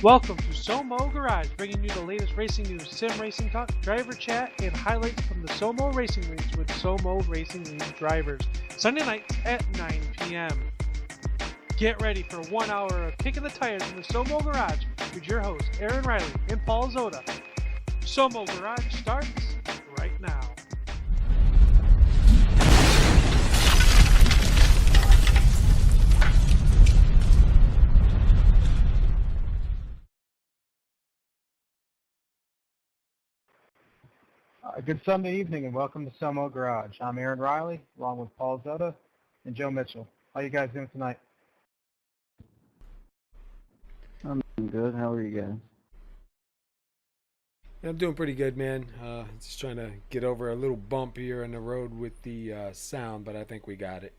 Welcome to SoMo Garage, bringing you the latest racing news, sim racing talk, driver chat, and highlights from the SoMo Racing Leagues with SoMo Racing League drivers. Sunday nights at 9 p.m. Get ready for 1 hour of kicking the tires in the SoMo Garage with your hosts, Aaron Reilly and Paul Zotta. SoMo Garage starts right now. Good Sunday evening and welcome to SoMo Garage. I'm Aaron Reilly, along with Paul Zotta and Joe Mitchell. How you guys doing tonight? I'm good. How are you guys? I'm doing pretty good, man. Just trying to get over a little bump here on the road with the sound, but I think we got it.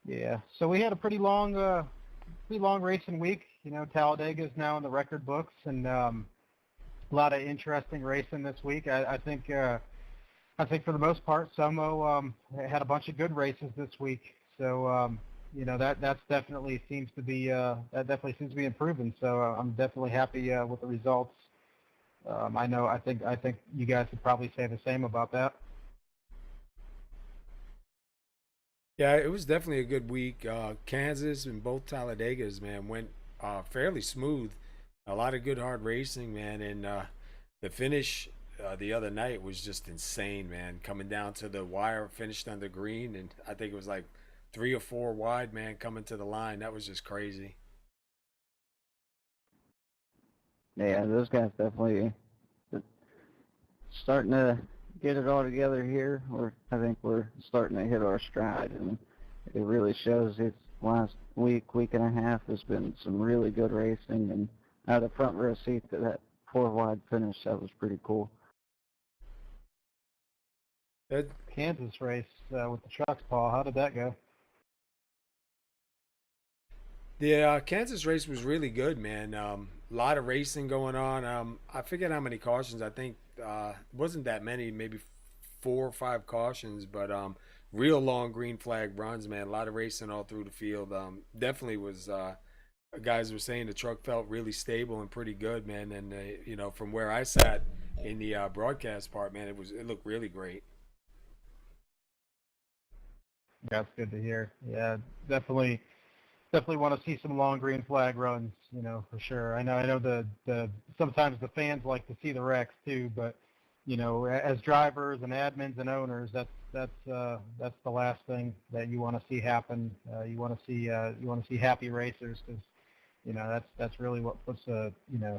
Yeah. So we had a pretty long racing week. You know, Talladega is now in the record books, and a lot of interesting racing this week. I think for the most part, SoMo had a bunch of good races this week. So you know that definitely seems to be improving. So I'm definitely happy with the results. I think you guys would probably say the same about that. Yeah, it was definitely a good week. Kansas and both Talladegas, man, went fairly smooth. A lot of good hard racing, man, and the finish the other night was just insane, man. Coming down to the wire, finished under green, and I think it was like 3 or 4 wide, man, coming to the line. That was just crazy. Yeah, those guys definitely starting to get it all together here. I think we're starting to hit our stride, and it really shows. It's last week and a half has been some really good racing, and I had a front row seat to that 4 wide finish. That was pretty cool. That, Kansas race with the trucks, Paul. How did that go? the Kansas race was really good, man. A lot of racing going on. I forget how many cautions. I think wasn't that many, maybe 4 or 5 cautions, but real long green flag runs, man. A lot of racing all through the field. Definitely was. Guys were saying the truck felt really stable and pretty good, man. And you know, from where I sat in the broadcast part, man, it looked really great. That's good to hear. Yeah, definitely want to see some long green flag runs, you know, for sure. I know the sometimes the fans like to see the wrecks too, but you know, as drivers and admins and owners, that's the last thing that you want to see happen. You want to see happy racers, because you know that's really what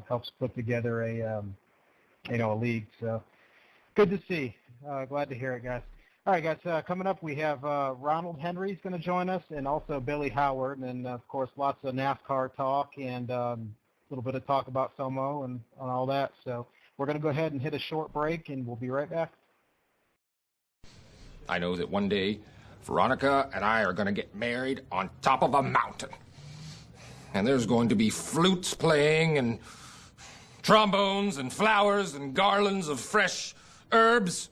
helps put together a league. So good to see. Glad to hear it, guys. All right, guys, coming up we have Ronald Henry's going to join us, and also Billy Howard, and of course lots of NASCAR talk and a little bit of talk about SoMo and all that. So we're going to go ahead and hit a short break, and we'll be right back. I know that one day Veronica and I are going to get married on top of a mountain. And there's going to be flutes playing and trombones and flowers and garlands of fresh herbs.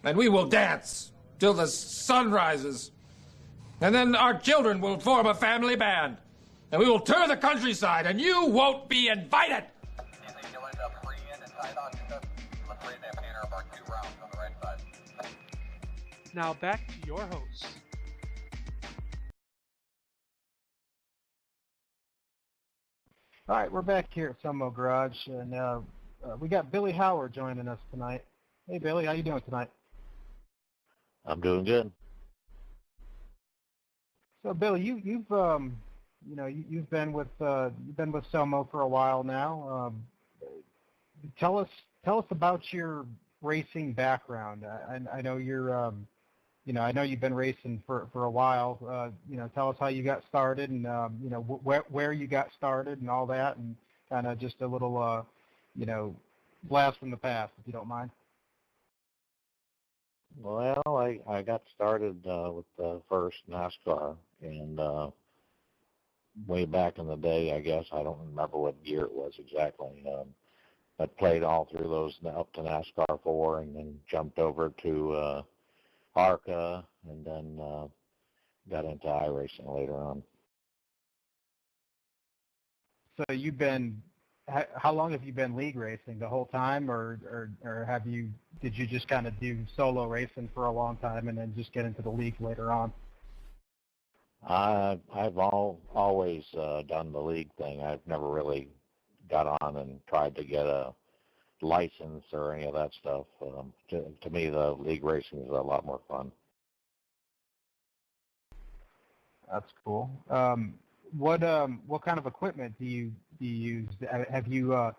And we will dance till the sun rises. And then our children will form a family band. And we will tour the countryside, and you won't be invited. Now back to your hosts. All right, we're back here at SoMo Garage, and we got Billy Howard joining us tonight. Hey, Billy, how you doing tonight? I'm doing good. So, Billy, you've been with SoMo for a while now. Tell us about your racing background. I know I know you've been racing for a while. Tell us how you got started, and where you got started and all that, and kind of just a little blast from the past, if you don't mind. Well, I got started with the first NASCAR, and way back in the day, I guess. I don't remember what year it was exactly. I played all through those up to NASCAR 4, and then jumped over to ARCA, and then got into iRacing later on. So you've been, how long have you been league racing? The whole time, or did you just kind of do solo racing for a long time and then just get into the league later on? I've always done the league thing. I've never really got on and tried to get a license or any of that stuff. To me, the league racing is a lot more fun. That's cool. What kind of equipment do you use? Have you a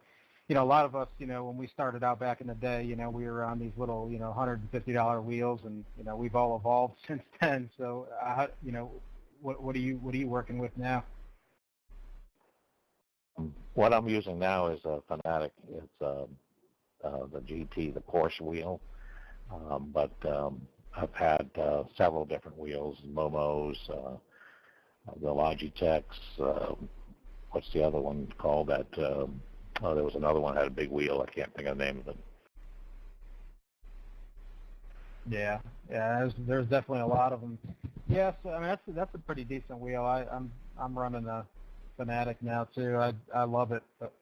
lot of us, when we started out back in the day, we were on these little, $150 wheels, and we've all evolved since then. So, what are you working with now? What I'm using now is a Fanatic. It's the GT, the Porsche wheel. But I've had several different wheels, Momos, the Logitechs. What's the other one called? That there was another one that had a big wheel. I can't think of the name of it. Yeah. There's definitely a lot of them. Yes, I mean that's a pretty decent wheel. I'm running a Fanatic now too. I love it, but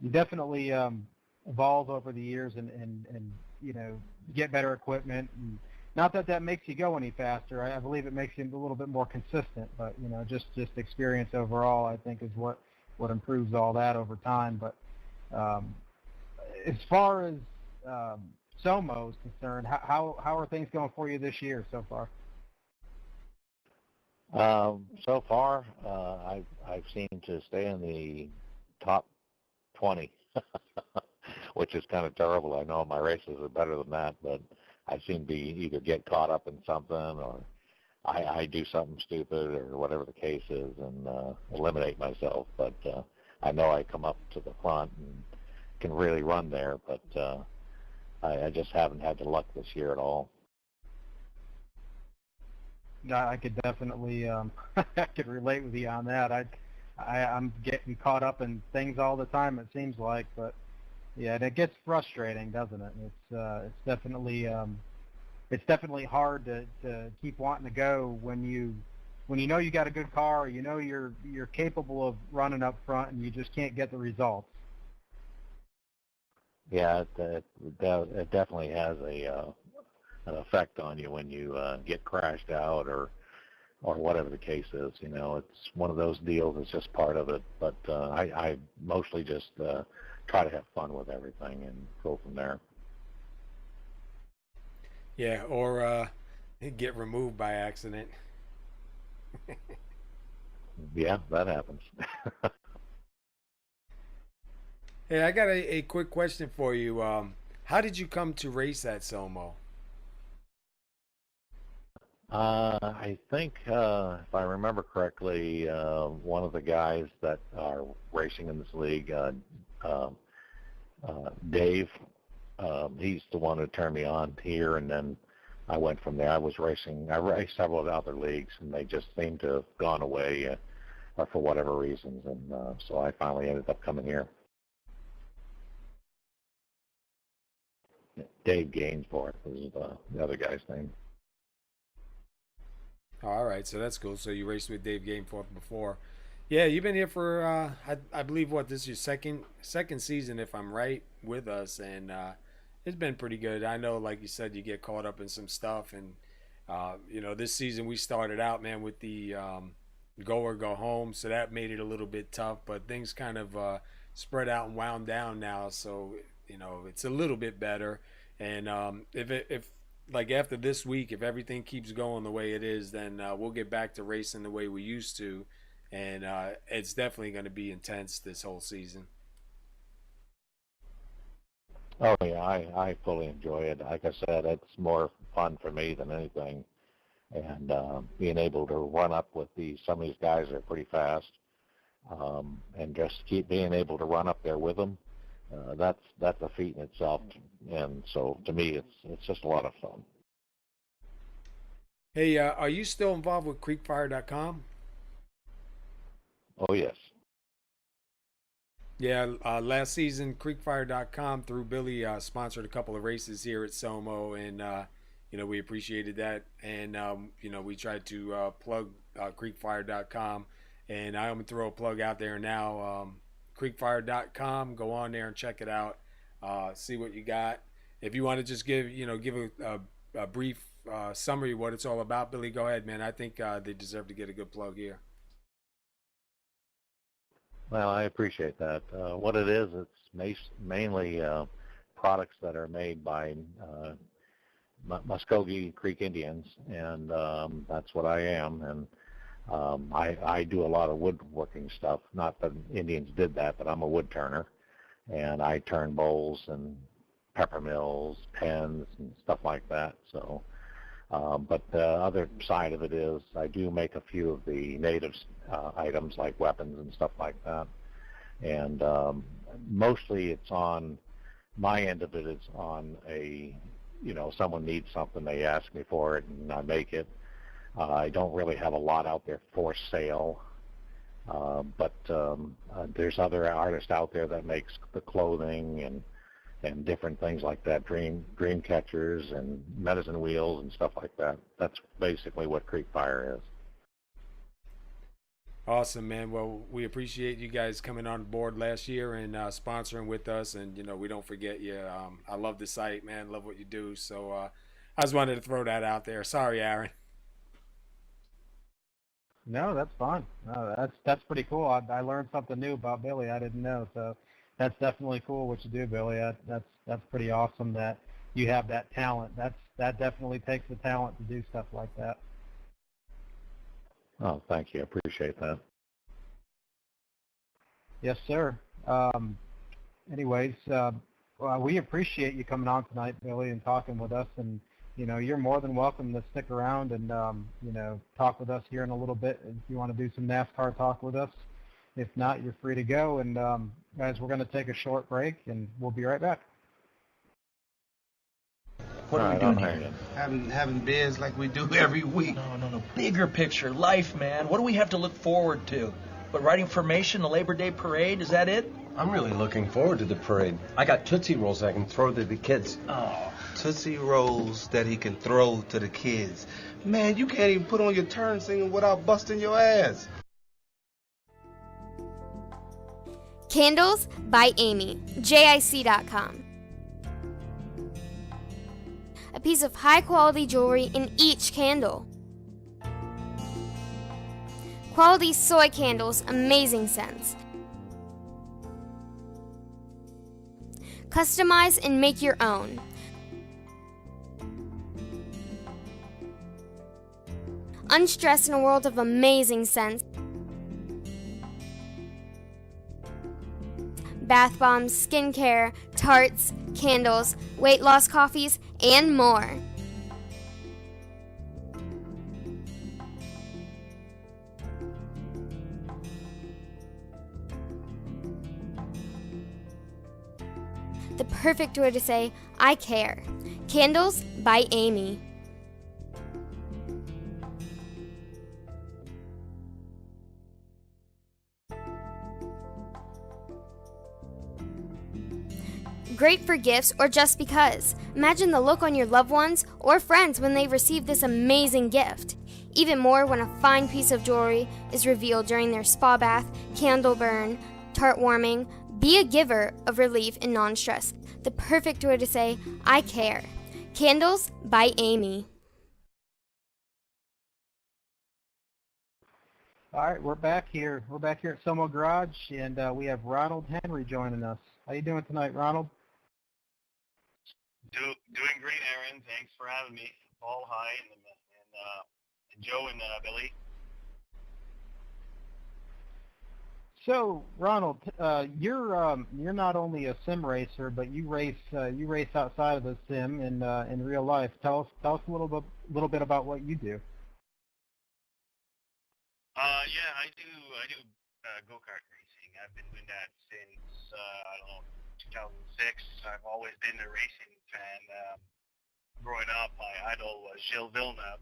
you definitely evolve over the years and get better equipment. And not that makes you go any faster. I believe it makes you a little bit more consistent. But just experience overall, I think, is what improves all that over time. But as far as SoMo is concerned, how are things going for you this year so far? So far, I've seemed to stay in the top 20, which is kind of terrible. I know my races are better than that, but I seem to be either get caught up in something, or I do something stupid, or whatever the case is, and eliminate myself. But I know I come up to the front and can really run there, but I just haven't had the luck this year at all. I could definitely I could relate with you on that. I'm getting caught up in things all the time, it seems like, but yeah, it gets frustrating, doesn't it? It's definitely hard to keep wanting to go when you know you got a good car, you're capable of running up front, and you just can't get the results. Yeah, it definitely has an effect on you when you get crashed out or whatever the case is. It's one of those deals. It's just part of it. But I mostly just try to have fun with everything and go from there. Yeah, or get removed by accident. Yeah, that happens. Hey, I got a quick question for you. How did you come to race at SoMo? I think, if I remember correctly, one of the guys that are racing in this league, Dave, he's the one who turned me on here, and then I went from there. I raced several of the other leagues, and they just seemed to have gone away for whatever reasons, and so I finally ended up coming here. Dave Gainsborough is the other guy's name. All right, so that's cool. So you raced with Dave Gameforth before. Yeah, you've been here for I believe this is your second season, if I'm right, with us, and it's been pretty good. I know, like you said, you get caught up in some stuff, and this season we started out, man, with the go or go home, so that made it a little bit tough. But things kind of spread out and wound down now, so it's a little bit better. And if like after this week, if everything keeps going the way it is, then we'll get back to racing the way we used to, and it's definitely going to be intense this whole season. Oh yeah, I fully enjoy it. Like I said, it's more fun for me than anything, and being able to run up with some of these guys that are pretty fast, and just keep being able to run up there with them. That's a feat in itself, and so to me, it's just a lot of fun. Hey, are you still involved with creekfire.com? Oh yes. Yeah, last season creekfire.com through Billy sponsored a couple of races here at SoMo, and we appreciated that, and we tried to plug creekfire.com And I'm gonna throw a plug out there now. Creekfire.com. Go on there and check it out. See what you got. If you want to just give a brief summary of what it's all about, Billy, go ahead, man. I think they deserve to get a good plug here. Well, I appreciate that. What it is, it's mainly products that are made by Muskogee Creek Indians, and that's what I am. And I do a lot of woodworking stuff. Not that Indians did that, but I'm a wood turner, and I turn bowls and pepper mills, pens, and stuff like that. So, but the other side of it is I do make a few of the native items like weapons and stuff like that. And mostly it's on my end of it. It's on someone needs something, they ask me for it, and I make it. I don't really have a lot out there for sale, but there's other artists out there that makes the clothing and different things like that, dream catchers and medicine wheels and stuff like that. That's basically what Creek Fire is. Awesome, man. Well, we appreciate you guys coming on board last year and sponsoring with us, and we don't forget you. I love the site, man. Love what you do. So I just wanted to throw that out there. Sorry, Aaron. No, that's fine. No, that's pretty cool. I learned something new about Billy I didn't know, so that's definitely cool what you do, Billy. That's pretty awesome that you have that talent. That definitely takes the talent to do stuff like that. Oh, thank you. I appreciate that. Yes, sir. Anyways, well, we appreciate you coming on tonight, Billy, and talking with us. And you're more than welcome to stick around and talk with us here in a little bit if you want to do some NASCAR talk with us. If not, you're free to go. And guys, we're going to take a short break, and we'll be right back. What are we doing here? Having beers like we do every week. No. Bigger picture, life, man. What do we have to look forward to? What, writing formation, the Labor Day parade? Is that it? I'm really looking forward to the parade. I got Tootsie Rolls I can throw to the kids. Oh. Tootsie Rolls that he can throw to the kids. Man, you can't even put on your turn singing without busting your ass. Candles by Amy, JIC.com. A piece of high-quality jewelry in each candle. Quality soy candles, amazing scents. Customize and make your own. Unstressed in a world of amazing scents. Bath bombs, skincare, tarts, candles, weight loss coffees, and more. The perfect way to say, I care. Candles by Amy. Great for gifts or just because. Imagine the look on your loved ones or friends when they receive this amazing gift. Even more when a fine piece of jewelry is revealed during their spa bath, candle burn, tart warming. Be a giver of relief and non-stress. The perfect way to say, I care. Candles by Amy. All right, we're back here. We're back here at SoMo Garage, and we have Ronald Henry joining us. How you doing tonight, Ronald? Doing great, Aaron. Thanks for having me. Paul, hi, and Joe and Billy. So, Ronald, you're not only a sim racer, but you race outside of the sim in real life. Tell us a little bit about what you do. Yeah, I do go-kart racing. I've been doing that since 2006. I've always been a racing fan. Growing up, my idol was Gilles Villeneuve,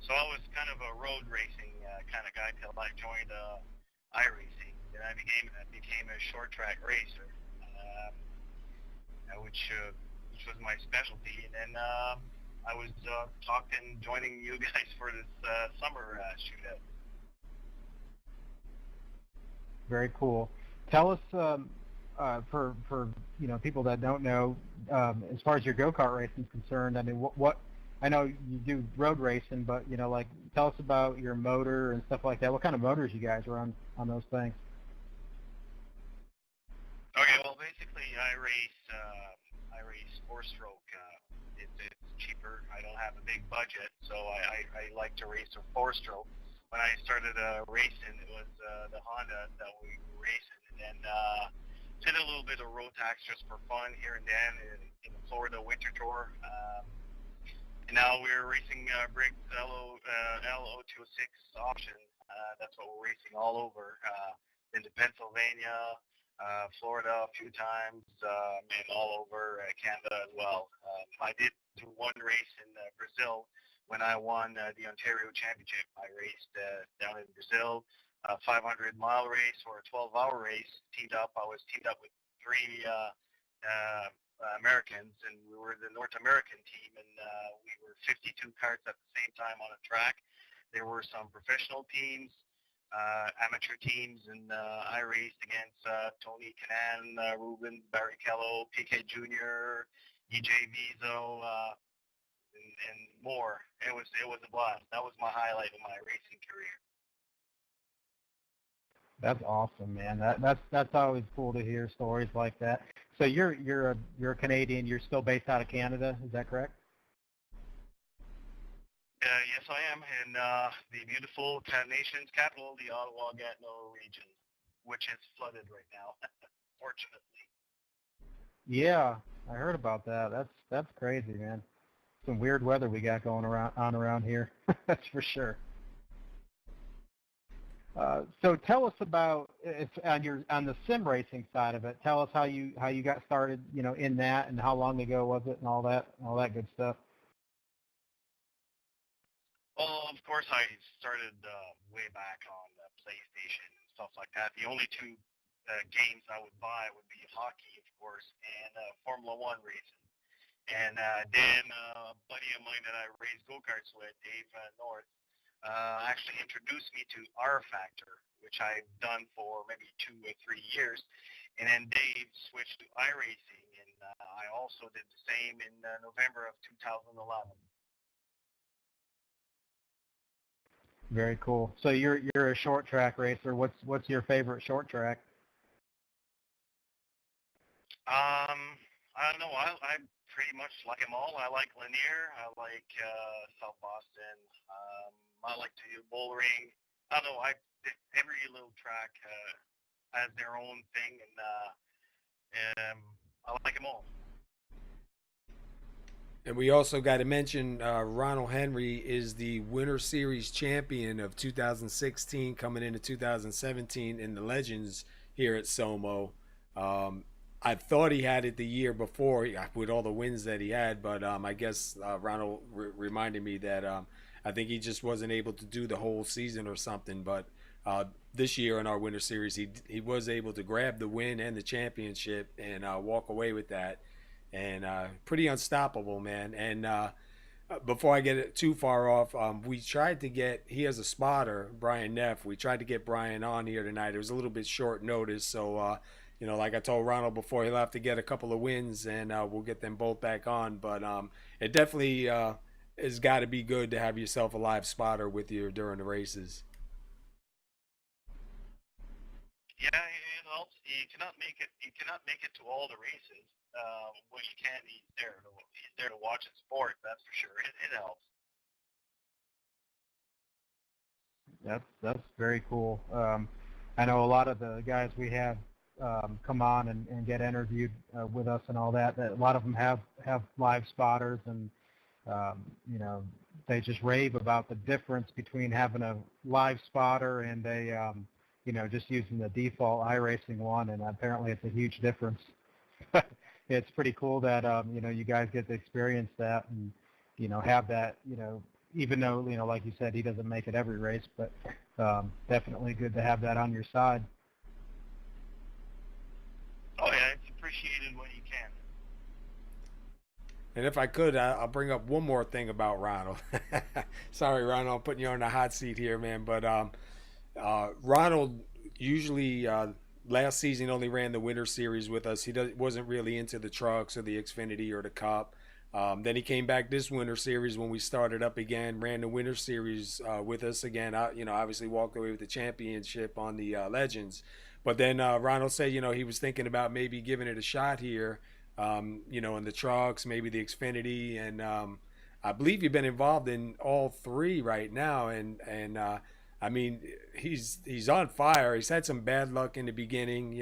so I was kind of a road racing kind of guy till I joined iracing. Then I became a short track racer, which was my specialty. And then I was talked in joining you guys for this summer shootout. Very cool. Tell us, for people that don't know, as far as your go-kart racing is concerned. I mean, what I know you do road racing, but like tell us about your motor and stuff like that. What kind of motors you guys run on those things? Okay, well, basically, I race four-stroke. It's cheaper. I don't have a big budget, so I like to race a four-stroke. When I started racing, it was the Honda that we were racing, and then did a little bit of road tax just for fun here and then in the Florida Winter Tour. And now we're racing Briggs L0206 option. That's what we're racing all over, into Pennsylvania, Florida a few times, and all over Canada as well. I did do one race in Brazil when I won the Ontario Championship. I raced down in Brazil, a 500-mile race or a 12-hour race. I was teamed up with three Americans, and we were the North American team, and we were 52 karts at the same time on a track. There were some professional teams, amateur teams, and I raced against Tony Canan, Rubens, Barrichello, PK Jr., EJ Vizo, and more. It was a blast. That was my highlight of my racing career. That's awesome, man. That's always cool to hear stories like that. So you're a Canadian. You're still based out of Canada. Is that correct? Yes, I am in the beautiful nation's capital, the Ottawa-Gatineau region, which is flooded right now, fortunately. Yeah, I heard about that. That's crazy, man. Some weird weather we got going around here. That's for sure. So tell us about on the sim racing side of it. Tell us how you got started, in that, and how long ago was it, and all that good stuff. Well, of course, I started way back on the PlayStation and stuff like that. The only two games I would buy would be hockey, of course, and Formula One racing. And then a buddy of mine that I raced go-karts with, Dave North, actually introduced me to R Factor, which I've done for maybe 2 or 3 years. And then Dave switched to iRacing, and I also did the same in November of 2011. Very cool. So you're a short track racer. What's your favorite short track? I don't know. I pretty much like them all. I like Lanier. I like South Boston. I like to do Bullring. I don't know. Every little track has their own thing, and I like them all. And we also got to mention Ronald Henry is the Winter Series champion of 2016, coming into 2017 in the Legends here at SoMo. I thought he had it the year before with all the wins that he had, but I guess Ronald reminded me that I think he just wasn't able to do the whole season or something. But this year in our Winter Series, he was able to grab the win and the championship and walk away with that. And pretty unstoppable, man. And before I get it too far off, we tried to get, he has a spotter, Brian Neff. We tried to get Brian on here tonight. It was a little bit short notice. So, like I told Ronald before, he'll have to get a couple of wins and we'll get them both back on. But it definitely has got to be good to have yourself a live spotter with you during the races. Yeah, it helps. You cannot make it to all the races. When you can, he's there to watch the sport. That's for sure. It helps. That's very cool. I know a lot of the guys we have come on and get interviewed with us and all that. That a lot of them have live spotters, and they just rave about the difference between having a live spotter and a just using the default iRacing one. And apparently, it's a huge difference. It's pretty cool that you guys get to experience that and have that, even though like you said, he doesn't make it every race, but definitely good to have that on your side. Oh yeah, it's appreciated when you can. And if I could, I'll bring up one more thing about Ronald. Sorry, Ronald, I'm putting you on the hot seat here, man. But Ronald usually last season only ran the Winter Series with us. Wasn't really into the trucks or the Xfinity or the Cup. Then he came back this Winter Series when we started up again, ran the Winter Series with us again. Obviously walked away with the championship on the Legends. But then Ronald said, he was thinking about maybe giving it a shot here, in the trucks, maybe the Xfinity, and I believe you've been involved in all three right now, and I mean, he's on fire. He's had some bad luck in the beginning,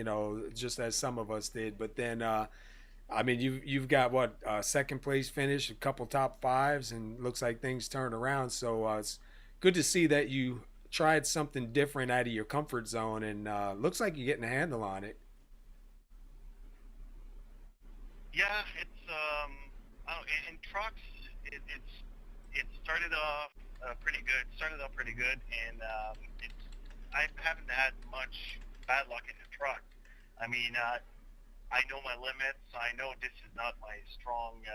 just as some of us did. But then, I mean, you've got what second place finish, a couple top fives, and looks like things turn around. So it's good to see that you tried something different out of your comfort zone, and looks like you're getting a handle on it. Yeah, it's in trucks. It started off pretty good. And I haven't had much bad luck in the truck. I mean, I know my limits. I know this is not my strong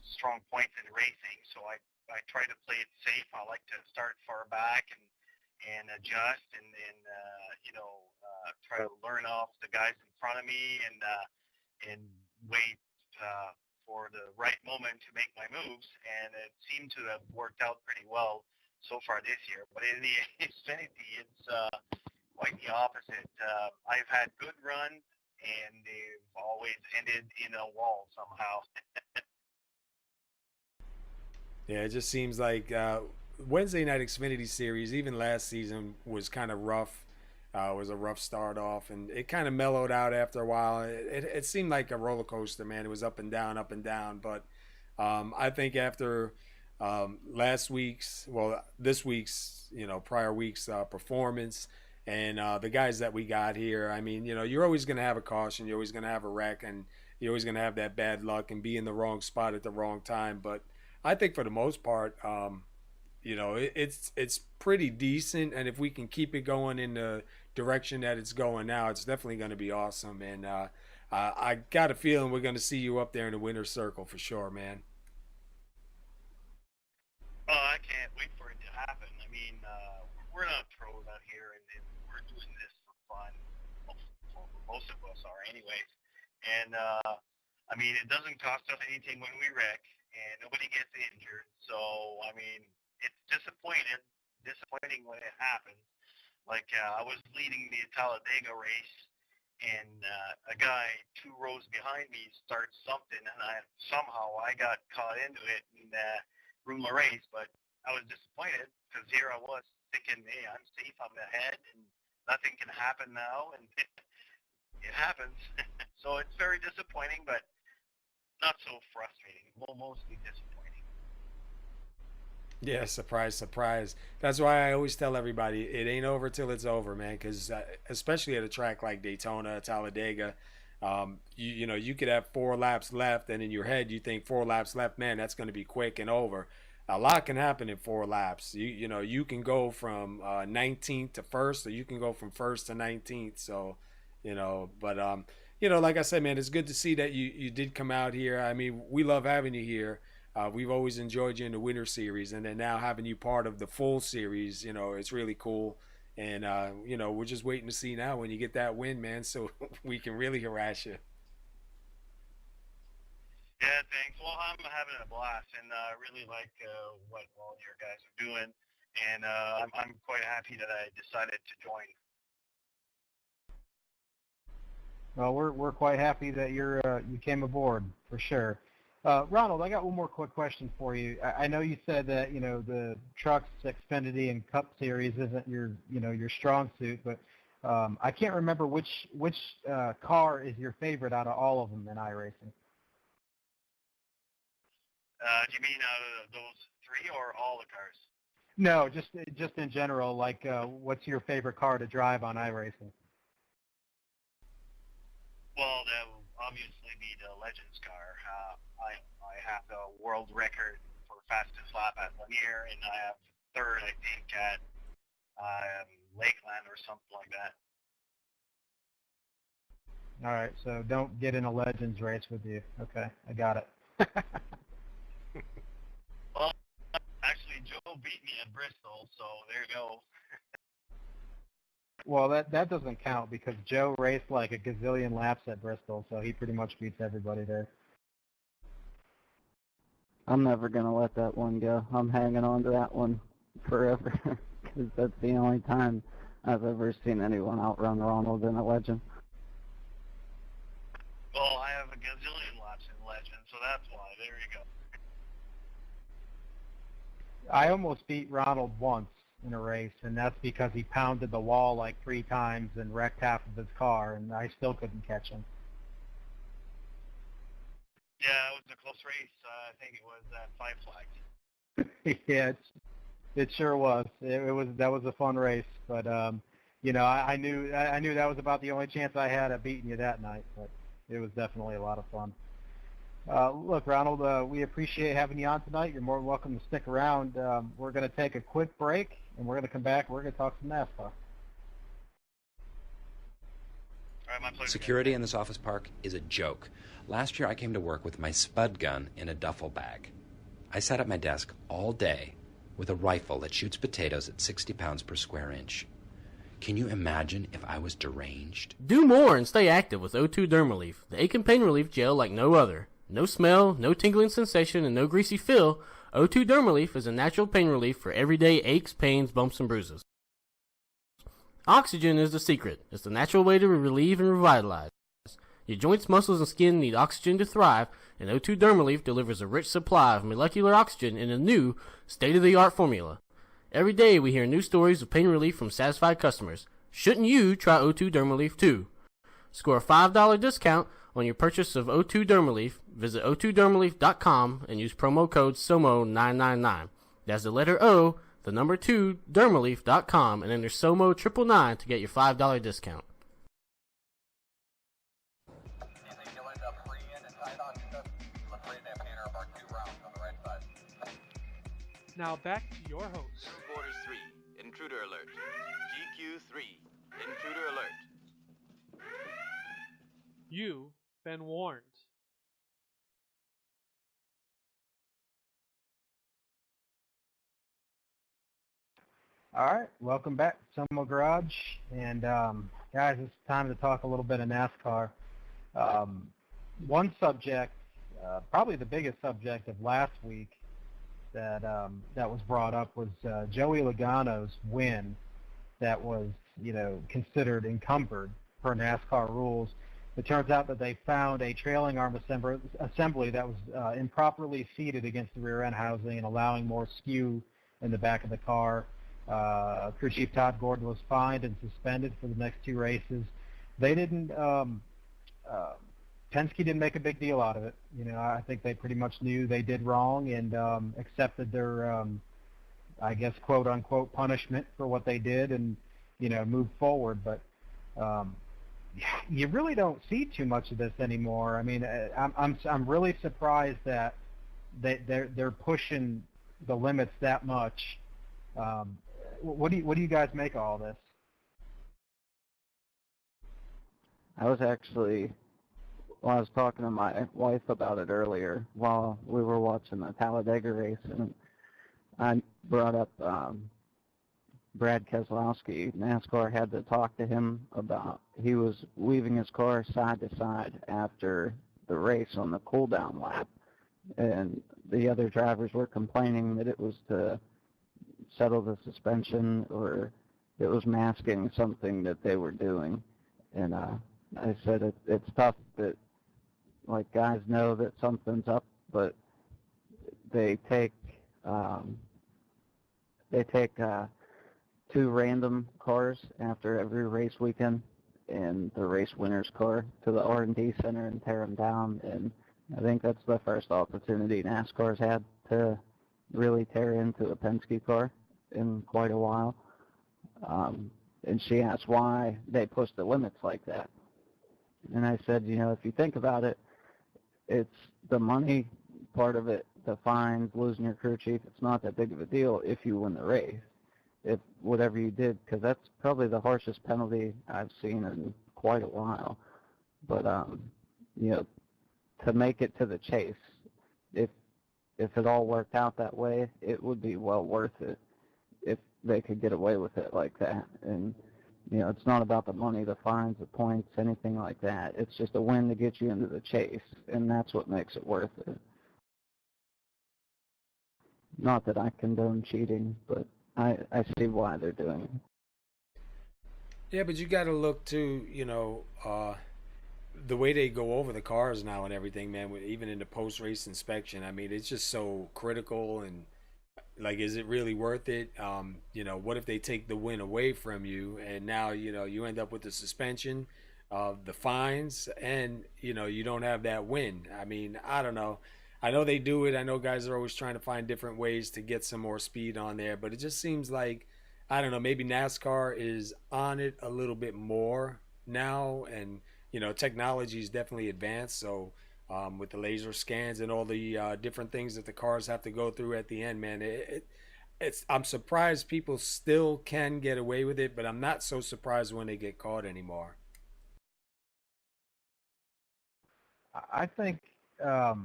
strong points in racing. So I try to play it safe. I like to start far back and adjust and try to learn off the guys in front of me and wait for the right moment to make my moves, and it seemed to have worked out pretty well so far this year. But in the Xfinity, it's quite the opposite. I've had good runs, and they've always ended in a wall somehow. Yeah, it just seems like Wednesday night Xfinity Series, even last season, was kind of rough. It was a rough start off, and it kind of mellowed out after a while. It seemed like a roller coaster, man. It was up and down, up and down. But I think after this week's, prior week's performance, and the guys that we got here, I mean, you're always going to have a caution, you're always going to have a wreck, and you're always going to have that bad luck and be in the wrong spot at the wrong time. But I think for the most part, it's pretty decent, and if we can keep it going in the direction that it's going now, it's definitely going to be awesome. And I got a feeling we're going to see you up there in the winner's circle for sure, man. Oh, I can't wait for it to happen. I mean, we're not pros out here, and we're doing this for fun. Well, most of us are, anyways. And I mean, it doesn't cost us anything when we wreck, and nobody gets injured. So, I mean, it's disappointing when it happens. Like, I was leading the Talladega race, and a guy 2 rows behind me starts something, and somehow I got caught into it and ruined the race. But I was disappointed because here I was thinking, hey, I'm safe, I'm ahead, and nothing can happen now, and it happens. So it's very disappointing, but not so frustrating. Well, mostly disappointing. Yeah, surprise, surprise. That's why I always tell everybody it ain't over till it's over, man. Because especially at a track like Daytona, Talladega, you could have 4 laps left, and in your head you think 4 laps left, man, that's going to be quick and over. A lot can happen in 4 laps. You can go from 19th to first, or you can go from first to 19th. So, but like I said, man, it's good to see that you did come out here. I mean, we love having you here. We've always enjoyed you in the Winter Series, and then now having you part of the full series, it's really cool. And we're just waiting to see now when you get that win, man, so we can really harass you. Yeah, thanks. Well, I'm having a blast, and I really like what all your guys are doing, and I'm quite happy that I decided to join. Well, we're quite happy that you came aboard for sure. Ronald, I got one more quick question for you. I know you said that the trucks, Xfinity, and Cup Series isn't your strong suit, but I can't remember which car is your favorite out of all of them in iRacing. Do you mean out of those 3 or all the cars? No, just in general. Like, what's your favorite car to drive on iRacing? Well, that will obviously be the Legends car. I have the world record for fastest lap at Lanier, and I have 3rd, I think, at Lakeland or something like that. All right, so don't get in a Legends race with you. Okay, I got it. Well, actually, Joe beat me at Bristol, so there you go. Well, that doesn't count because Joe raced like a gazillion laps at Bristol, so he pretty much beats everybody there. I'm never going to let that one go. I'm hanging on to that one forever because that's the only time I've ever seen anyone outrun Ronald in a Legend. Well, I have a gazillion laps in Legend, so that's why. There you go. I almost beat Ronald once in a race, and that's because he pounded the wall like 3 times and wrecked half of his car, and I still couldn't catch him. Yeah, it was a close race. I think it was at 5 Flags. Yeah, it sure was. That was a fun race, but you know, I knew that was about the only chance I had at beating you that night, but it was definitely a lot of fun. Look, Ronald, we appreciate having you on tonight. You're more than welcome to stick around. We're going to take a quick break, and we're going to come back, and we're going to talk some NASCAR. All right, my pleasure. Security in this office park is a joke. Last year I came to work with my spud gun in a duffel bag. I sat at my desk all day with a rifle that shoots potatoes at 60 pounds per square inch. Can you imagine if I was deranged? Do more and stay active with O2 Dermalief, the ache and pain relief gel like no other. No smell, no tingling sensation, and no greasy feel. O2 Dermalief is a natural pain relief for everyday aches, pains, bumps, and bruises. Oxygen is the secret. It's the natural way to relieve and revitalize. Your joints, muscles, and skin need oxygen to thrive, and O2 Dermalief delivers a rich supply of molecular oxygen in a new, state-of-the-art formula. Every day we hear new stories of pain relief from satisfied customers. Shouldn't you try O2 Dermalief too? Score a $5 discount on your purchase of O2 Dermalief. Visit O2Dermalief.com and use promo code SOMO999. That's the letter O, the number 2, Dermalief.com, and enter SOMO999 to get your $5 discount. Now back to your host. Quarters 3, intruder alert. GQ3, intruder alert. You've been warned. All right, welcome back to SoMo Garage, and guys, it's time to talk a little bit of NASCAR. One subject, probably the biggest subject of last week, that was brought up was Joey Logano's win that was, you know, considered encumbered per NASCAR rules. It turns out that they found a trailing arm assembly that was improperly seated against the rear end housing and allowing more skew in the back of the car. Crew Chief Todd Gordon was fined and suspended for the next 2 races. They didn't Penske didn't make a big deal out of it. You know, I think they pretty much knew they did wrong and accepted their, I guess, quote-unquote punishment for what they did and, you know, moved forward. But you really don't see too much of this anymore. I mean, I'm really surprised that they're pushing the limits that much. What do you guys make of all this? I was talking to my wife about it earlier while we were watching the Talladega race, and I brought up Brad Keselowski. NASCAR had to talk to him about, he was weaving his car side to side after the race on the cool-down lap, and the other drivers were complaining that it was to settle the suspension or it was masking something that they were doing. And I said it's tough that, like, guys know that something's up, but they take 2 random cars after every race weekend and the race winner's car to the R&D center and tear them down. And I think that's the first opportunity NASCAR's had to really tear into a Penske car in quite a while. And she asked why they push the limits like that. And I said, you know, if you think about it, it's the money part of it, the fines, losing your crew chief. It's not that big of a deal if you win the race, if whatever you did, because that's probably the harshest penalty I've seen in quite a while. But, you know, to make it to the chase, if it all worked out that way, it would be well worth it if they could get away with it like that. And, it's not about the money, the fines, the points, anything like that. It's just a win to get you into the chase, and that's what makes it worth it. Not that I condone cheating, but I see why they're doing it. Yeah, but you got to look to, the way they go over the cars now and everything, man, even in the post-race inspection. I mean, it's just so critical, and like, is it really worth it? What if they take the win away from you, and now, you end up with the suspension, the fines, and, you don't have that win. I mean, I don't know. I know they do it. I know guys are always trying to find different ways to get some more speed on there, but it just seems like, I don't know, maybe NASCAR is on it a little bit more now, and, technology is definitely advanced. So with the laser scans and all the different things that the cars have to go through at the end, man, I'm surprised people still can get away with it, but I'm not so surprised when they get caught anymore. I think I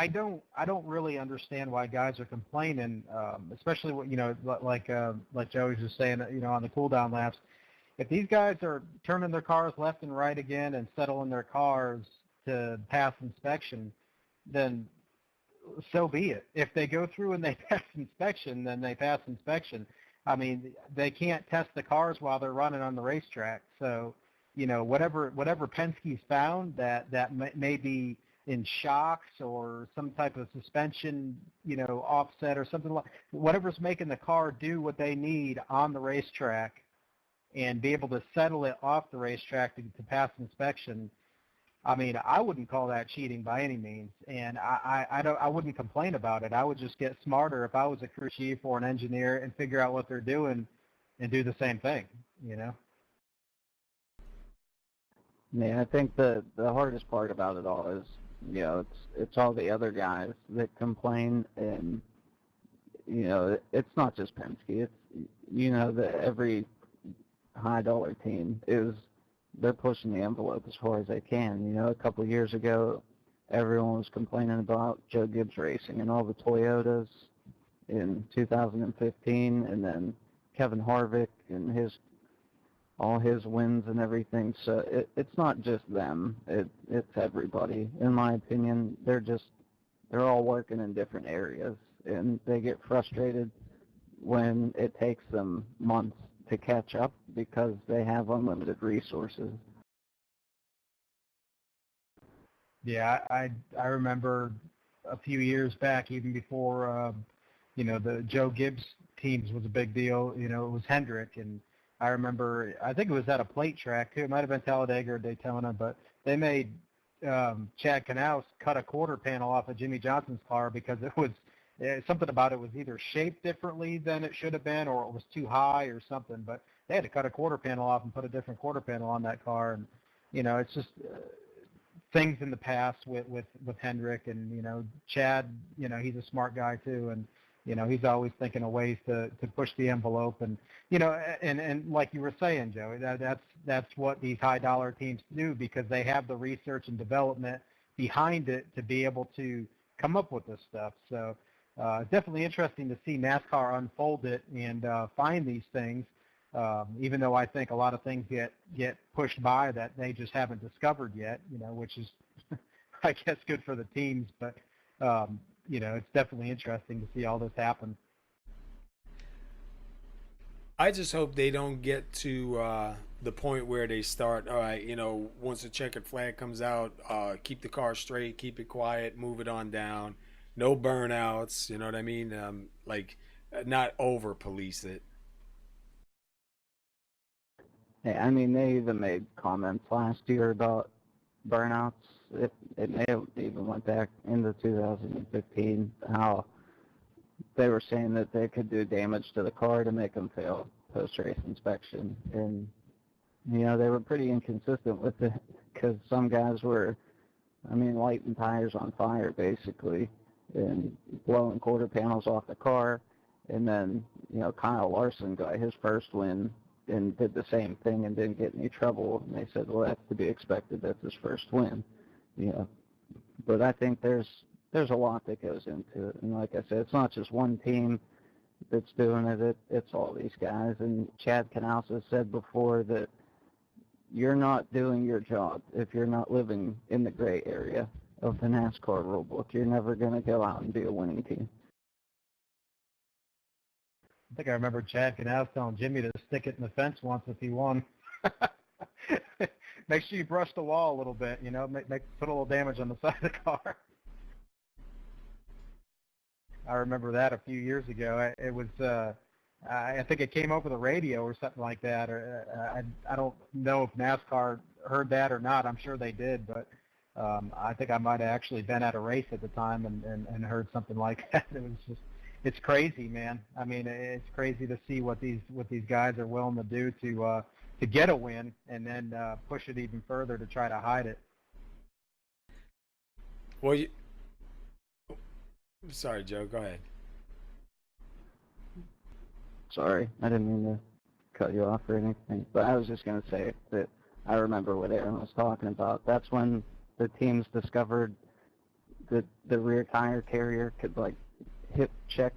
don't really understand why guys are complaining, especially what like Joey was just saying, on the cool down laps. If these guys are turning their cars left and right again and settling their cars to pass inspection, then so be it. If they go through and they pass inspection, then they pass inspection. I mean, they can't test the cars while they're running on the racetrack. So, whatever Penske's found that may be in shocks or some type of suspension, offset or something like whatever's making the car do what they need on the racetrack and be able to settle it off the racetrack to pass inspection. I mean, I wouldn't call that cheating by any means, and I wouldn't complain about it. I would just get smarter if I was a crew chief or an engineer and figure out what they're doing and do the same thing, Yeah, I think the hardest part about it all is, it's all the other guys that complain, and it's not just Penske. It's that every high dollar team they're pushing the envelope as far as they can. A couple of years ago, everyone was complaining about Joe Gibbs Racing and all the Toyotas in 2015, and then Kevin Harvick and all his wins and everything. So it's not just them. It's everybody. In my opinion, they're all working in different areas, and they get frustrated when it takes them months to catch up because they have unlimited resources. Yeah, I remember a few years back, even before the Joe Gibbs teams was a big deal. It was Hendrick, and I remember, I think it was at a plate track too. It might have been Talladega or Daytona, but they made Chad Knaus cut a quarter panel off of Jimmy Johnson's car because it was something about it was either shaped differently than it should have been, or it was too high or something. But they had to cut a quarter panel off and put a different quarter panel on that car. And it's just things in the past with Hendrick, and Chad. He's a smart guy too, and he's always thinking of ways to push the envelope. And and like you were saying, Joey, that's what these high dollar teams do, because they have the research and development behind it to be able to come up with this stuff. So. It's definitely interesting to see NASCAR unfold it and find these things, even though I think a lot of things get pushed by that they just haven't discovered yet, which is, I guess, good for the teams. But, it's definitely interesting to see all this happen. I just hope they don't get to the point where they start, all right, once a checkered flag comes out, keep the car straight, keep it quiet, move it on down. No burnouts, you know what I mean? Not over police it. Yeah, I mean, they even made comments last year about burnouts. It may have even went back into 2015, how they were saying that they could do damage to the car to make them fail post-race inspection. And, they were pretty inconsistent with it, because some guys were, lighting tires on fire, basically, and blowing quarter panels off the car. And then, Kyle Larson got his first win and did the same thing and didn't get any trouble. And they said, well, that's to be expected. That's his first win. But I think there's a lot that goes into it. And like I said, it's not just one team. that's doing it. It's all these guys. And Chad Knaus has said before that you're not doing your job if you're not living in the gray area of the NASCAR rulebook. You're never going to go out and be a winning team. I think I remember Chad Knaus telling Jimmy to stick it in the fence once if he won. Make sure you brush the wall a little bit, you know, put a little damage on the side of the car. I remember that a few years ago. It was, I think it came over the radio or something like that. Or I don't know if NASCAR heard that or not. I'm sure they did, but I think I might have actually been at a race at the time and heard something like that. It was just, it's crazy, man. I mean, it's crazy to see what these guys are willing to do to get a win and then push it even further to try to hide it. Well, sorry, Joe. Go ahead. Sorry, I didn't mean to cut you off or anything, but I was just going to say that I remember what Aaron was talking about. That's when the teams discovered that the rear tire carrier could, like, hip check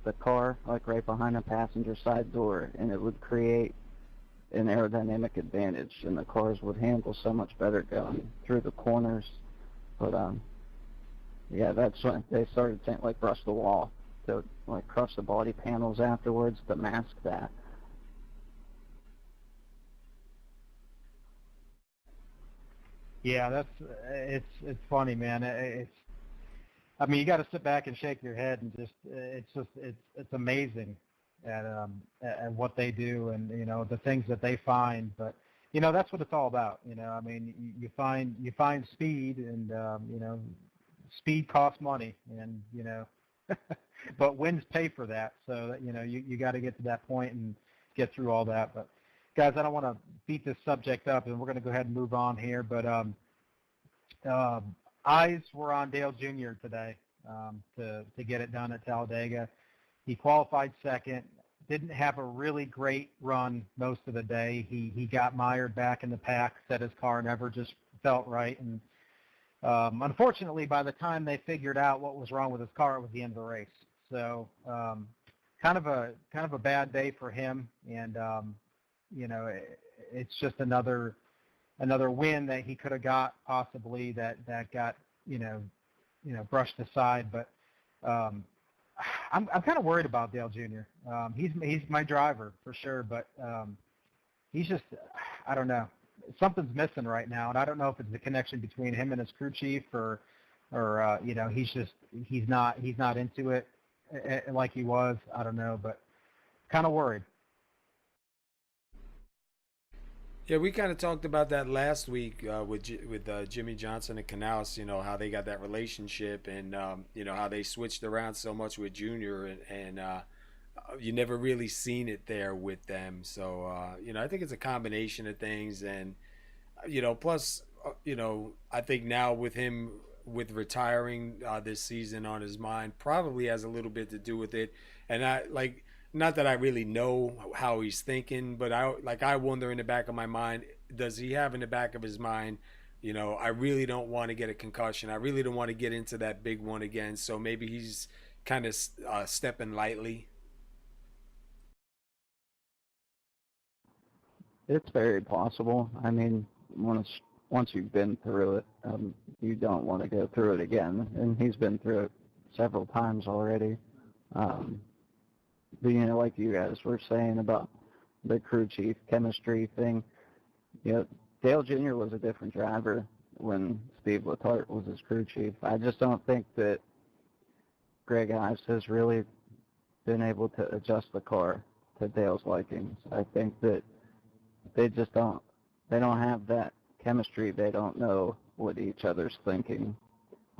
the car, like, right behind the passenger side door, and it would create an aerodynamic advantage, and the cars would handle so much better going through the corners. But, yeah, that's when they started saying, like, brush the wall, to, like, crush the body panels afterwards to mask that. Yeah, it's funny, man. I mean, you got to sit back and shake your head and it's amazing at what they do and, you know, the things that they find. But, you know, that's what it's all about. You know, I mean, you find speed and, you know, speed costs money and, you know, but wins pay for that. So that, you know, you got to get to that point and get through all that. But guys, I don't want to beat this subject up, and we're going to go ahead and move on here. But eyes were on Dale Jr. today to get it done at Talladega. He qualified second. Didn't have a really great run most of the day. He got mired back in the pack. Said his car never just felt right, and unfortunately, by the time they figured out what was wrong with his car, it was the end of the race. So kind of a bad day for him, and you know, it's just another win that he could have got possibly that got you know brushed aside. But I'm kind of worried about Dale Jr. He's my driver for sure, but he's just, I don't know, something's missing right now, and I don't know if it's the connection between him and his crew chief or you know, he's not into it like he was. I don't know, but kind of worried. Yeah, we kind of talked about that last week with Jimmy Johnson and Knaus, you know, how they got that relationship and, you know, how they switched around so much with Junior and you never really seen it there with them. So, you know, I think it's a combination of things. And, you know, plus, you know, I think now with him with retiring this season on his mind probably has a little bit to do with it. And not that I really know how he's thinking, but I wonder in the back of my mind, does he have in the back of his mind, you know, I really don't want to get a concussion. I really don't want to get into that big one again. So maybe he's kind of stepping lightly. It's very possible. I mean, once you've been through it, you don't want to go through it again. And he's been through it several times already. But, you know, like you guys were saying about the crew chief chemistry thing, you know, Dale Jr. was a different driver when Steve Letarte was his crew chief. I just don't think that Greg Ives has really been able to adjust the car to Dale's likings. I think that they don't have that chemistry. They don't know what each other's thinking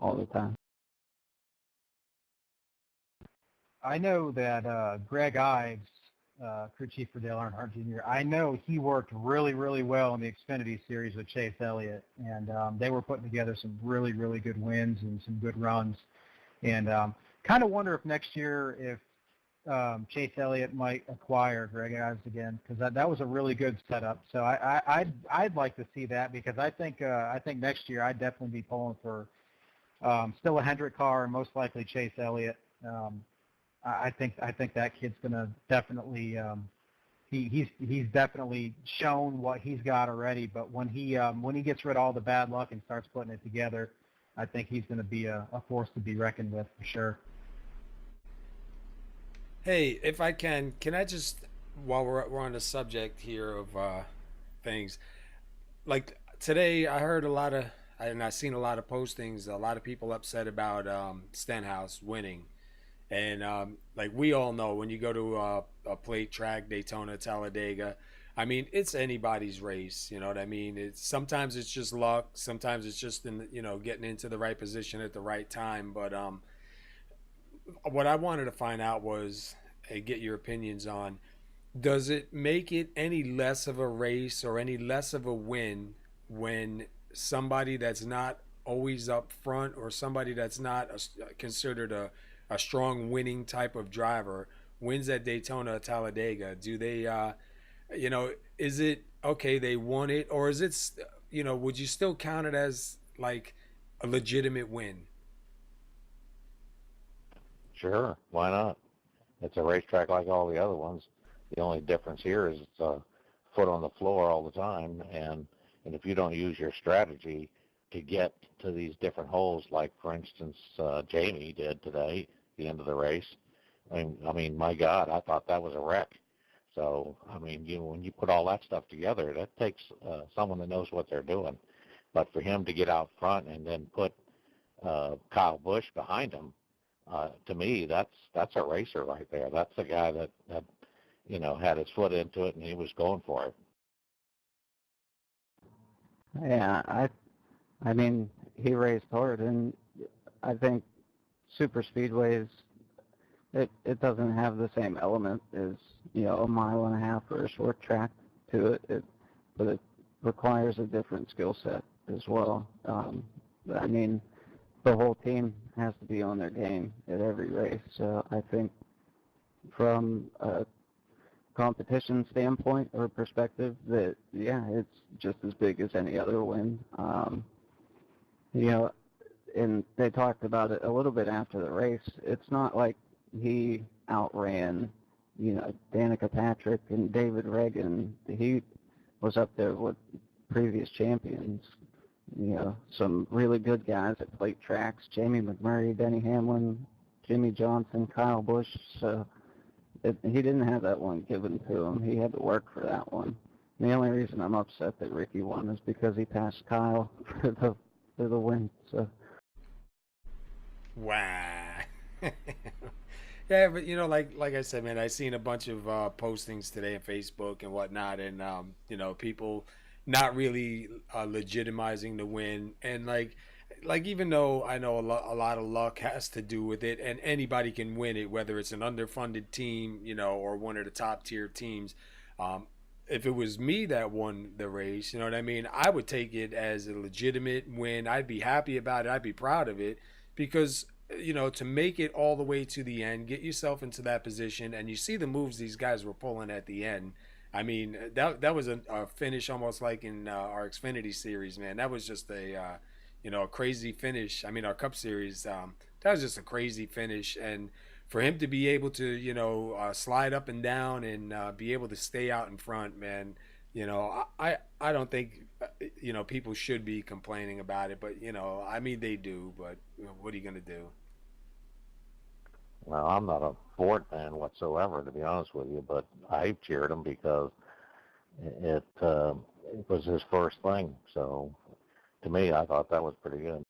all the time. I know that Greg Ives, crew chief for Dale Earnhardt Jr., I know he worked really, really well in the Xfinity Series with Chase Elliott, and they were putting together some really, really good wins and some good runs. And kind of wonder if next year if Chase Elliott might acquire Greg Ives again, because that was a really good setup. So I'd like to see that, because I think next year I'd definitely be pulling for still a Hendrick car and most likely Chase Elliott. I think that kid's gonna definitely he's definitely shown what he's got already. But when he gets rid of all the bad luck and starts putting it together, I think he's going to be a force to be reckoned with for sure. Hey, if I can I just, while we're on the subject here of things, like today I heard a lot of, and I seen a lot of postings, a lot of people upset about Stenhouse winning. And like we all know, when you go to a plate track, Daytona, Talladega, I mean, it's anybody's race. You know what I mean? Sometimes it's just luck. Sometimes it's just getting into the right position at the right time. But what I wanted to find out was, get your opinions on, does it make it any less of a race or any less of a win when somebody that's not always up front, or somebody that's not considered a strong winning type of driver, wins at Daytona, Talladega? Do they, is it okay they won it, or is it, would you still count it as like a legitimate win? Sure, why not? It's a racetrack like all the other ones. The only difference here is it's a foot on the floor all the time, and if you don't use your strategy to get to these different holes, like for instance Jamie did today, the end of the race. I mean, my God, I thought that was a wreck. So, I mean, when you put all that stuff together, that takes someone that knows what they're doing. But for him to get out front and then put Kyle Busch behind him, to me, that's a racer right there. That's the guy that had his foot into it and he was going for it. Yeah, I mean, he raced hard, and I think super speedways, it doesn't have the same element as a mile and a half or a short track to it, but it requires a different skill set as well. I mean, the whole team has to be on their game at every race. So I think from a competition standpoint or perspective, that it's just as big as any other win. And they talked about it a little bit after the race. It's not like he outran, Danica Patrick and David Reagan. He was up there with previous champions, some really good guys at plate tracks: Jamie McMurray, Denny Hamlin, Jimmy Johnson, Kyle Busch. So he didn't have that one given to him. He had to work for that one. And the only reason I'm upset that Ricky won is because he passed Kyle for the win. So. Wow. Yeah, but like I said, man, I seen a bunch of postings today on Facebook and whatnot, and people not really legitimizing the win, and like even though I know a lot of luck has to do with it, and anybody can win it, whether it's an underfunded team, or one of the top tier teams. If it was me that won the race, you know what I mean, I would take it as a legitimate win. I'd be happy about it. I'd be proud of it, because to make it all the way to the end, get yourself into that position, and you see the moves these guys were pulling at the end. I mean, that was a finish almost like in our Xfinity series, man. That was just a crazy finish. I mean, our Cup Series, that was just a crazy finish, and for him to be able to slide up and down and be able to stay out in front, man. I don't think people should be complaining about it, but I mean, they do. But what are you gonna do? Well, I'm not a Ford fan whatsoever, to be honest with you, but I cheered him because it was his first thing. So to me, I thought that was pretty good.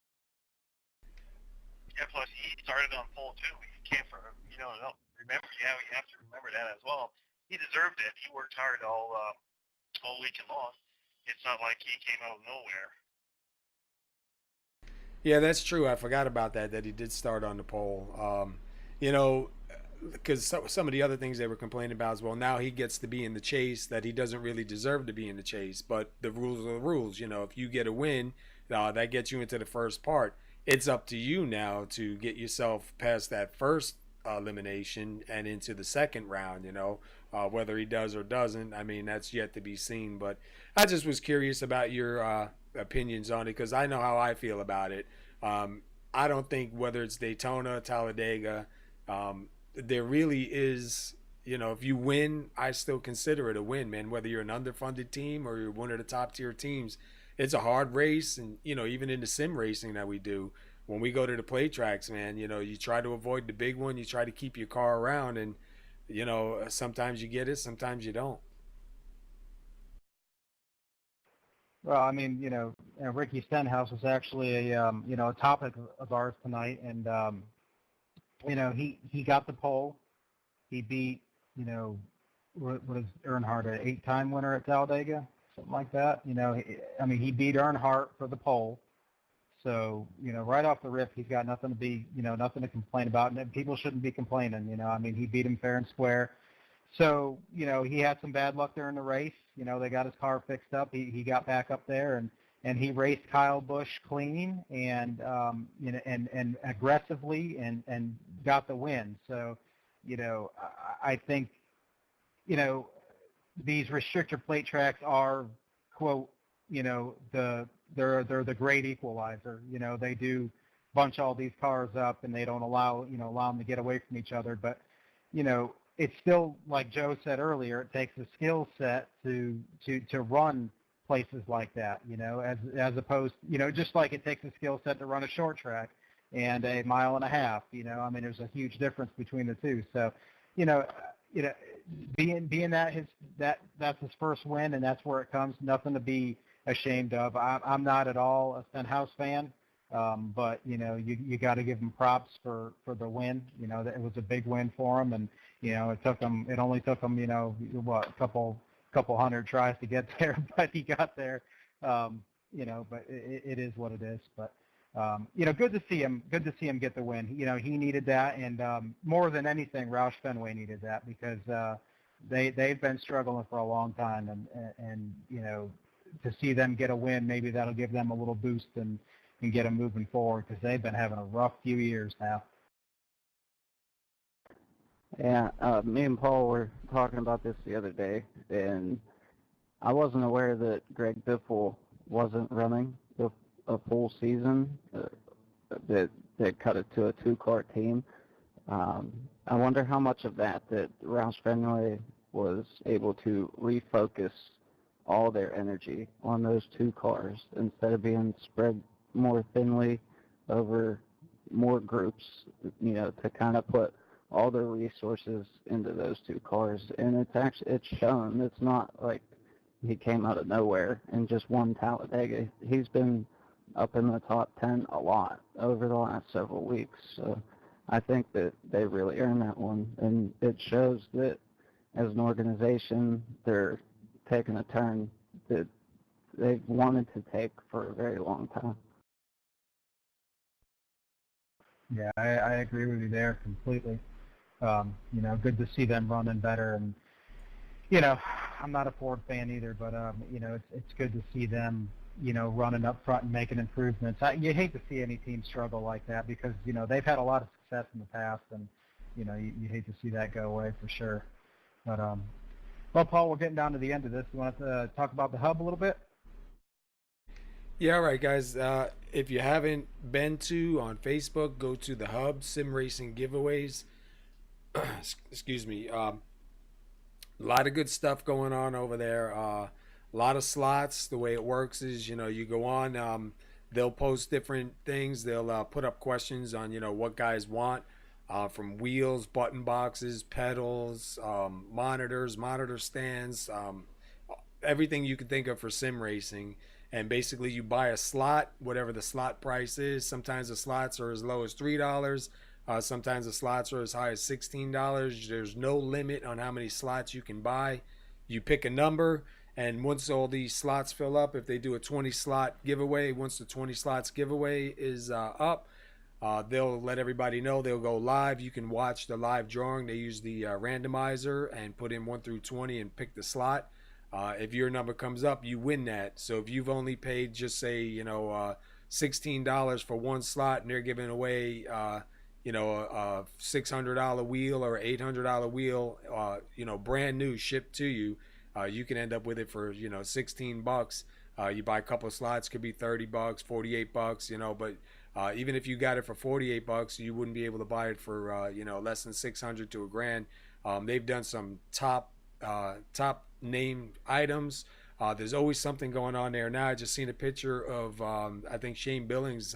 Yeah, plus he started on pole too. You can't remember. Yeah, we have to remember that as well. He deserved it. He worked hard all weekend long. It's not like he came out of nowhere. Yeah, that's true. I forgot about that he did start on the pole. Because some of the other things they were complaining about is, well, now he gets to be in the chase, that he doesn't really deserve to be in the chase. But the rules are the rules. If you get a win, that gets you into the first part. It's up to you now to get yourself past that first elimination and into the second round. Whether he does or doesn't, I mean, that's yet to be seen. But I just was curious about your opinions on it, because I know how I feel about it. I don't think whether it's Daytona, Talladega, there really is, if you win, I still consider it a win, man. Whether you're an underfunded team or you're one of the top tier teams, it's a hard race. And, even in the sim racing that we do, when we go to the play tracks, man, you try to avoid the big one. You try to keep your car around, and, sometimes you get it, sometimes you don't. Well, I mean, Ricky Stenhouse was actually a topic of ours tonight, and he got the pole. He beat, what is Earnhardt, an 8-time winner at Talladega, something like that. He beat Earnhardt for the pole. So, right off the rip, he's got nothing to complain about, and people shouldn't be complaining. He beat him fair and square. So, he had some bad luck during the race. They got his car fixed up. He got back up there, and he raced Kyle Busch clean and and aggressively and got the win. So, I think, these restrictor plate tracks are, quote, they're the great equalizer. They do bunch all these cars up, and they don't allow them to get away from each other. But, it's still, like Joe said earlier, it takes a skill set to run places like that, as opposed, just like it takes a skill set to run a short track and a mile and a half, there's a huge difference between the two. So, being that's his first win, and that's where it comes, nothing to be ashamed of. I'm not at all a Stenhouse fan. But you got to give him props for the win. It was a big win for him, and it only took him a couple hundred tries to get there, but he got there. But it is what it is. But good to see him get the win. He needed that, and more than anything, Roush Fenway needed that, because they've been struggling for a long time, and to see them get a win, maybe that'll give them a little boost and get them moving forward, because they've been having a rough few years now. Yeah, me and Paul were talking about this the other day, and I wasn't aware that Greg Biffle wasn't running a full season, that cut it to a 2-car team. I wonder how much of that Roush Fenway was able to refocus all their energy on those 2 cars instead of being spread more thinly over more groups, to kind of put all their resources into those 2 cars. And it's shown. It's not like he came out of nowhere and just won Talladega. He's been up in the top 10 a lot over the last several weeks. So I think that they really earned that one. And it shows that as an organization, they're taking a turn that they've wanted to take for a very long time. Yeah, I agree with you there completely. Good to see them running better, and I'm not a Ford fan either, but it's good to see them running up front and making improvements. You hate to see any team struggle like that, because they've had a lot of success in the past, and you hate to see that go away for sure. But well, Paul, we're getting down to the end of this. You want to talk about the hub a little bit? Yeah, all right, guys. If you haven't been to on Facebook, go to the Hub Sim Racing Giveaways. Excuse me. A lot of good stuff going on over there. A lot of slots. The way it works is, you go on. They'll post different things. They'll put up questions on, what guys want, from wheels, button boxes, pedals, monitors, monitor stands, everything you can think of for sim racing. And basically you buy a slot, whatever the slot price is. Sometimes the slots are as low as $3. Sometimes the slots are as high as $16. There's no limit on how many slots you can buy. You pick a number, and once all these slots fill up, if they do a 20-slot giveaway, once the 20 slots giveaway is up, they'll let everybody know. They'll go live. You can watch the live drawing. They use the randomizer and put in 1 through 20 and pick the slot. If your number comes up, you win that. So if you've only paid, just say, $16 for one slot, and they're giving away, a $600 wheel or $800 wheel, brand new, shipped to you, you can end up with it for, $16. You buy a couple of slots, could be $30, $48, but Even if you got it for $48, you wouldn't be able to buy it for less than 600 to a grand. They've done some top name items. There's always something going on there. Now I just seen a picture of I think Shane Billings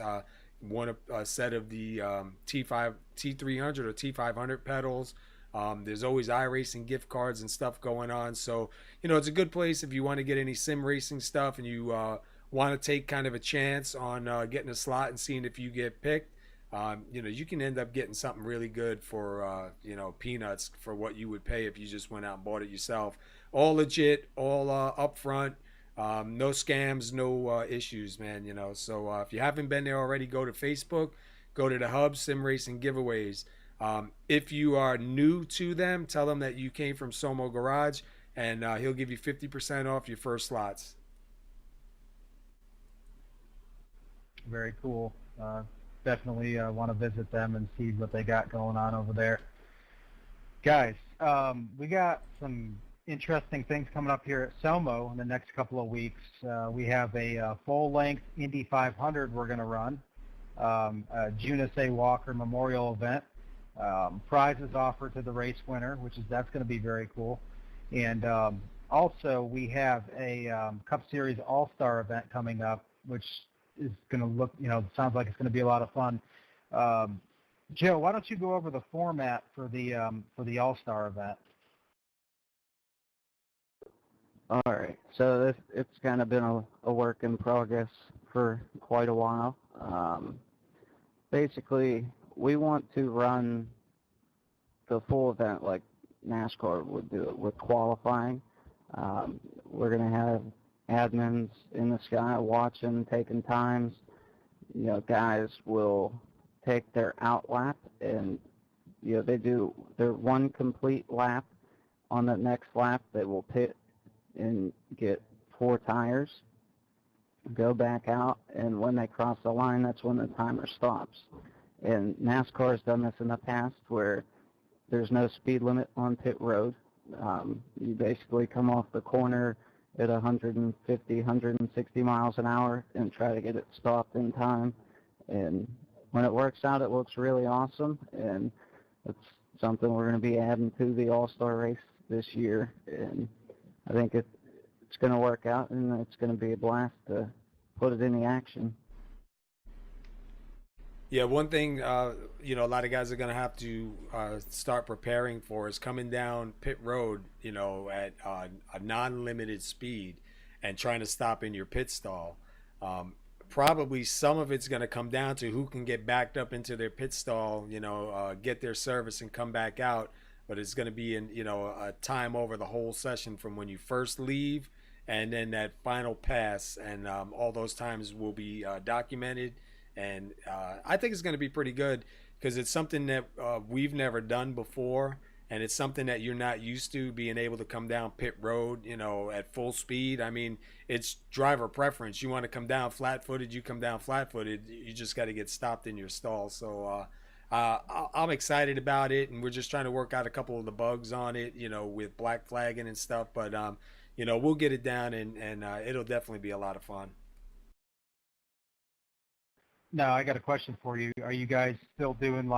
won a set of the T300 or T500 pedals. There's always iRacing gift cards and stuff going on. So, it's a good place if you want to get any sim racing stuff and you want to take kind of a chance on getting a slot and seeing if you get picked. You can end up getting something really good for, peanuts for what you would pay if you just went out and bought it yourself. All legit, all upfront. No scams, no issues, man. So if you haven't been there already, go to Facebook, go to the Hub Sim Racing Giveaways. If you are new to them, tell them that you came from SoMo Garage, and he'll give you 50% off your first slots. Very cool. Definitely want to visit them and see what they got going on over there. Guys, we got some interesting things coming up here at SoMo in the next couple of weeks. We have a full-length Indy 500 we're going to run, a June A. Walker Memorial event. Prizes offered to the race winner, that's going to be very cool. And also we have a Cup Series All-Star event coming up, which is going to look, sounds like it's going to be a lot of fun. Joe, why don't you go over the format for the All-Star event? All right. So it's kind of been a work in progress for quite a while. Basically, we want to run the full event like NASCAR would do it with qualifying. We're going to have admins in the sky watching, taking times. Guys will take their out lap, and they do their one complete lap. On the next lap, they will pit and get 4 tires, go back out, and when they cross the line, that's when the timer stops. And NASCAR has done this in the past where there's no speed limit on pit road. You basically come off the corner at 150, 160 miles an hour and try to get it stopped in time. And when it works out, it looks really awesome, and it's something we're going to be adding to the All-Star race this year. And I think it's going to work out, and it's going to be a blast to put it in the action. Yeah, one thing, a lot of guys are going to have to start preparing for is coming down pit road, at a non-limited speed and trying to stop in your pit stall. Probably some of it's going to come down to who can get backed up into their pit stall, get their service and come back out. But it's going to be in, a time over the whole session from when you first leave and then that final pass. And all those times will be documented. And I think it's going to be pretty good because it's something that we've never done before. And it's something that you're not used to, being able to come down pit road, at full speed. I mean, it's driver preference. You want to come down flat-footed, you come down flat-footed. You just got to get stopped in your stall. So I'm excited about it, and we're just trying to work out a couple of the bugs on it, with black flagging and stuff. But, we'll get it down, and it'll definitely be a lot of fun. Now, I got a question for you. Are you guys still doing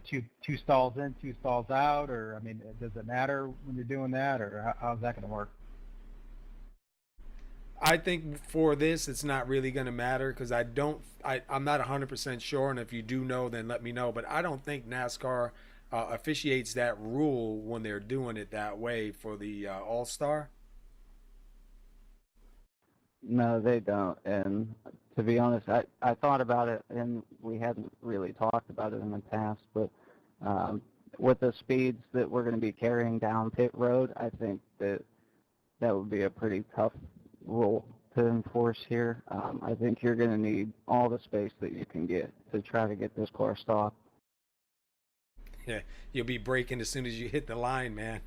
two stalls in, 2 stalls out, or does it matter when you're doing that, or how's that going to work? I think for this, it's not really going to matter because I'm not 100% sure, and if you do know, then let me know. But I don't think NASCAR officiates that rule when they're doing it that way for the All-Star. No, they don't. And to be honest, I thought about it, and we hadn't really talked about it in the past, but with the speeds that we're going to be carrying down pit road, I think that would be a pretty tough rule to enforce here. I think you're going to need all the space that you can get to try to get this car stopped. Yeah, you'll be braking as soon as you hit the line, man.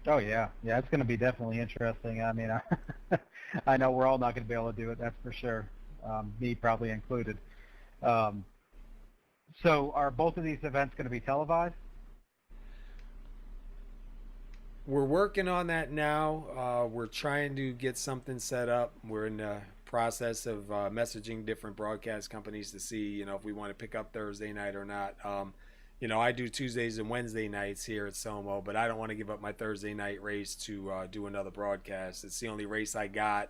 Oh, yeah. Yeah, it's going to be definitely interesting. I know we're all not going to be able to do it, that's for sure, me probably included. So are both of these events going to be televised? We're working on that now. We're trying to get something set up. We're in the process of messaging different broadcast companies to see, if we want to pick up Thursday night or not. I do Tuesdays and Wednesday nights here at SoMo, but I don't want to give up my Thursday night race to do another broadcast. It's the only race I got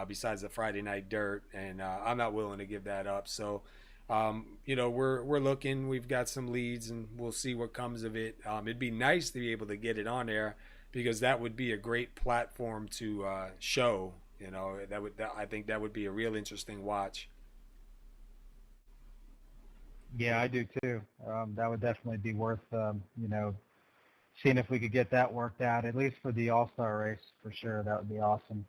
besides the Friday night dirt, and I'm not willing to give that up. So, we're looking. We've got some leads, and we'll see what comes of it. It'd be nice to be able to get it on there because that would be a great platform to show. I think that would be a real interesting watch. Yeah, I do too. That would definitely be worth, seeing if we could get that worked out, at least for the All-Star race, for sure. That would be awesome.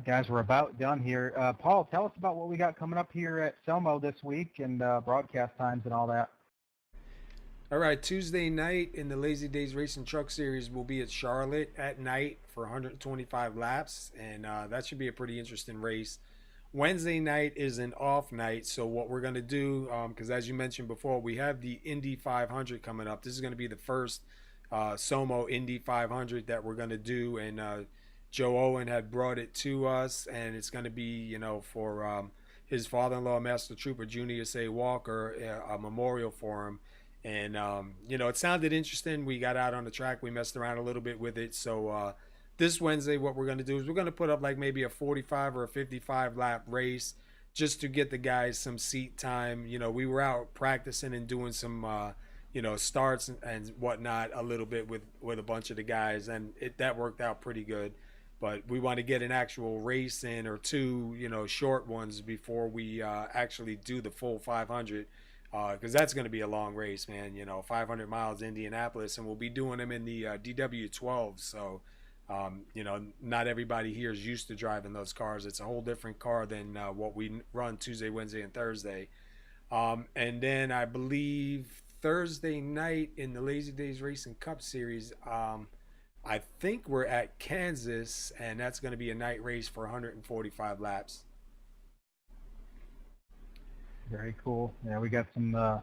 Guys, we're about done here. Paul, tell us about what we got coming up here at SoMo this week and broadcast times and all that. All right, Tuesday night in the Lazy Days Racing Truck Series, we'll be at Charlotte at night for 125 laps, and that should be a pretty interesting race. Wednesday night is an off night, so what we're going to do, because as you mentioned before, we have the Indy 500 coming up. This is going to be the first SoMo Indy 500 that we're going to do, and Joe Owen had brought it to us, and it's going to be, for his father-in-law, Master Trooper Junius A. Walker, a memorial for him. And, it sounded interesting. We got out on the track. We messed around a little bit with it, so this Wednesday, what we're going to do is we're going to put up like maybe a 45 or a 55 lap race just to get the guys some seat time. We were out practicing and doing some, starts and whatnot a little bit with a bunch of the guys, and that worked out pretty good. But we want to get an actual race in or two, short ones before we actually do the full 500. Because that's going to be a long race, man. 500 miles Indianapolis, and we'll be doing them in the DW12. So, not everybody here is used to driving those cars. It's a whole different car than what we run Tuesday, Wednesday, and Thursday. And then I believe Thursday night in the Lazy Days Racing Cup Series, I think we're at Kansas, and that's going to be a night race for 145 laps. Very cool. Yeah, we got some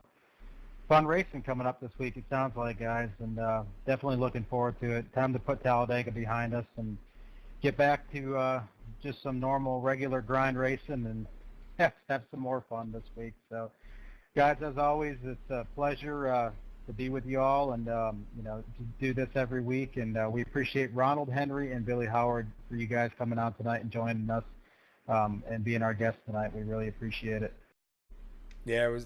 fun racing coming up this week, it sounds like, guys, and definitely looking forward to it. Time to put Talladega behind us and get back to just some normal, regular grind racing and have some more fun this week. So, guys, as always, it's a pleasure to be with you all and, to do this every week. And we appreciate Ronald Henry and Billy Howard for you guys coming out tonight and joining us and being our guests tonight. We really appreciate it. Yeah, it was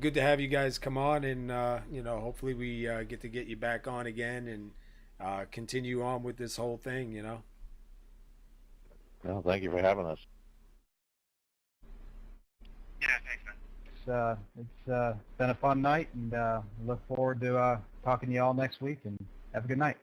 good to have you guys come on, and hopefully we get you back on again and continue on with this whole thing. Well, thank you for having us. Yeah, thanks, man. It's been a fun night, and look forward to talking to you all next week. And have a good night.